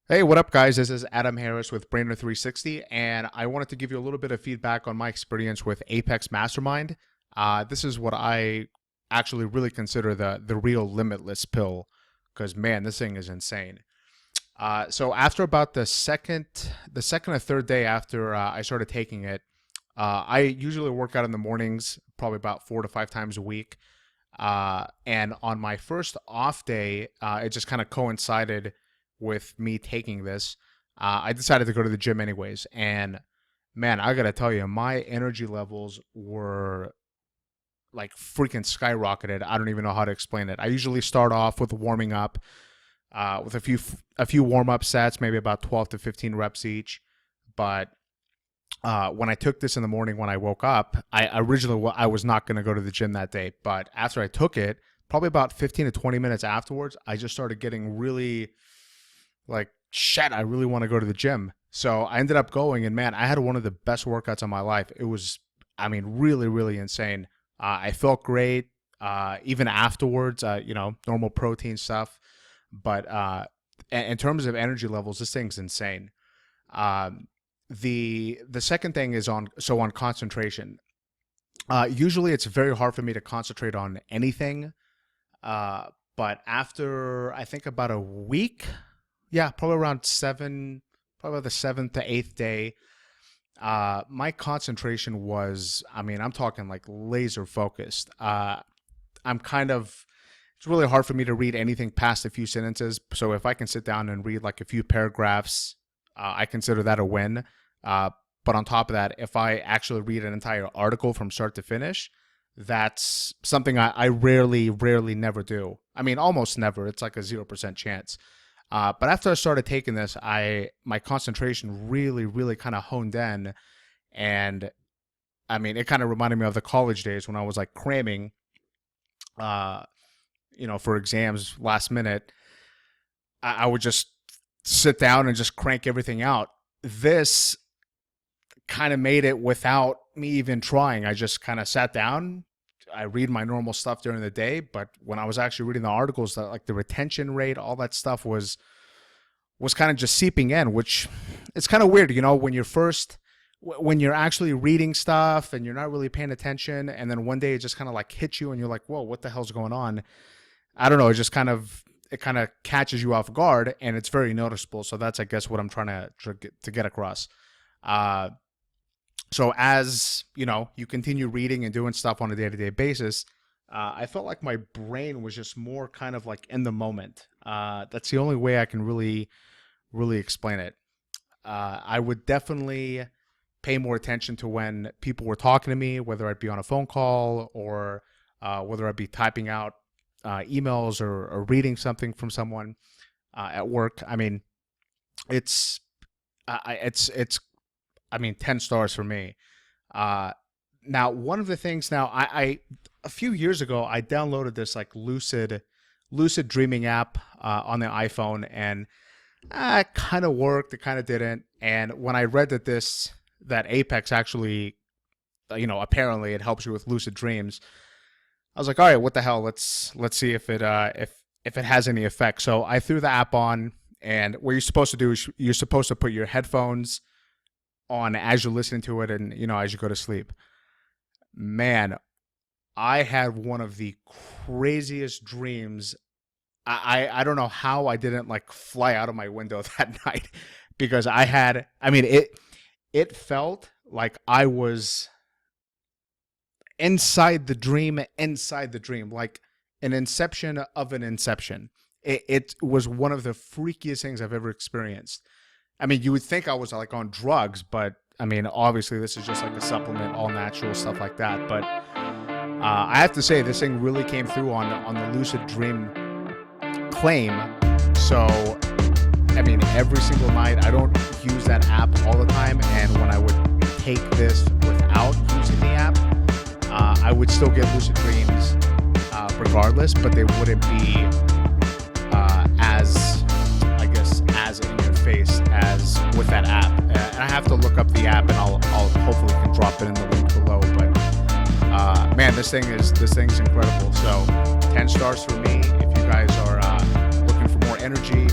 Hey, what up, guys? This is Adam Harris with Brainer 360, and I wanted to give you a little bit of feedback on my experience with Apex Mastermind. This is what I actually really consider the real limitless pill, because man, this thing is insane. So after about the second or third day after I started taking it, I usually work out in the mornings, probably about 4 to 5 times a week. And on my first off day, it just kind of coincided with me taking this. I decided to go to the gym anyways. And man, I gotta tell you, my energy levels were like freaking skyrocketed. I don't even know how to explain it. I usually start off with warming up, with a few warm up sets, maybe about 12 to 15 reps each. But when I took this in the morning when I woke up, I originally I was not going to go to the gym that day. But after I took it, probably about 15 to 20 minutes afterwards, I just started getting really like, shit, I really want to go to the gym. So I ended up going, and man, I had one of the best workouts of my life. It was, I mean, really, really insane. I felt great, even afterwards, normal protein stuff. But in terms of energy levels, this thing's insane. The second thing is on concentration. Usually it's very hard for me to concentrate on anything. But after, I think, about a week, yeah, probably around probably the seventh to eighth day, my concentration was, I mean, I'm talking like laser focused. It's really hard for me to read anything past a few sentences. So if I can sit down and read like a few paragraphs, I consider that a win. But on top of that, if I actually read an entire article from start to finish, that's something I rarely, never do. I mean, almost never. It's like a 0% chance. But after I started taking this, my concentration really, really kind of honed in. And I mean, it kind of reminded me of the college days when I was like cramming, for exams last minute. I would just sit down and just crank everything out. This kind of made it without me even trying. I just kind of sat down. I read my normal stuff during the day, but when I was actually reading the articles, that like the retention rate, all that stuff was kind of just seeping in, which it's kind of weird, when you're actually reading stuff and you're not really paying attention, and then one day it just kind of like hits you and you're like, whoa, what the hell's going on? I don't know. It kind of catches you off guard, and it's very noticeable. So that's, I guess, what I'm trying to get across. So as, you continue reading and doing stuff on a day-to-day basis, I felt like my brain was just more kind of like in the moment. That's the only way I can really, really explain it. I would definitely pay more attention to when people were talking to me, whether I'd be on a phone call or whether I'd be typing out emails or reading something from someone at work. I mean, it's 10 stars for me. Now, one of the things I a few years ago, I downloaded this like lucid dreaming app on the iPhone, and it kind of worked. It kind of didn't. And when I read that Apex actually, apparently it helps you with lucid dreams, I was like, all right, what the hell? Let's see if it has any effect. So I threw the app on, and what you're supposed to do is you're supposed to put your headphones on as you're listening to it, and as you go to sleep. Man, I had one of the craziest dreams. I don't know how I didn't like fly out of my window that night, because it felt like I was inside the dream, like an inception of an inception. It was one of the freakiest things I've ever experienced. I mean, you would think I was like on drugs, but I mean, obviously this is just like a supplement, all natural stuff like that. But I have to say, this thing really came through on the lucid dream claim. So, I mean, every single night, I don't use that app all the time. And when I would take this without using the app, I would still get lucid dreams regardless, but they wouldn't be as in your face as with that app. And I have to look up the app, and I'll hopefully can drop it in the link below. But man, this thing's incredible. So 10 stars for me. If you guys are looking for more energy,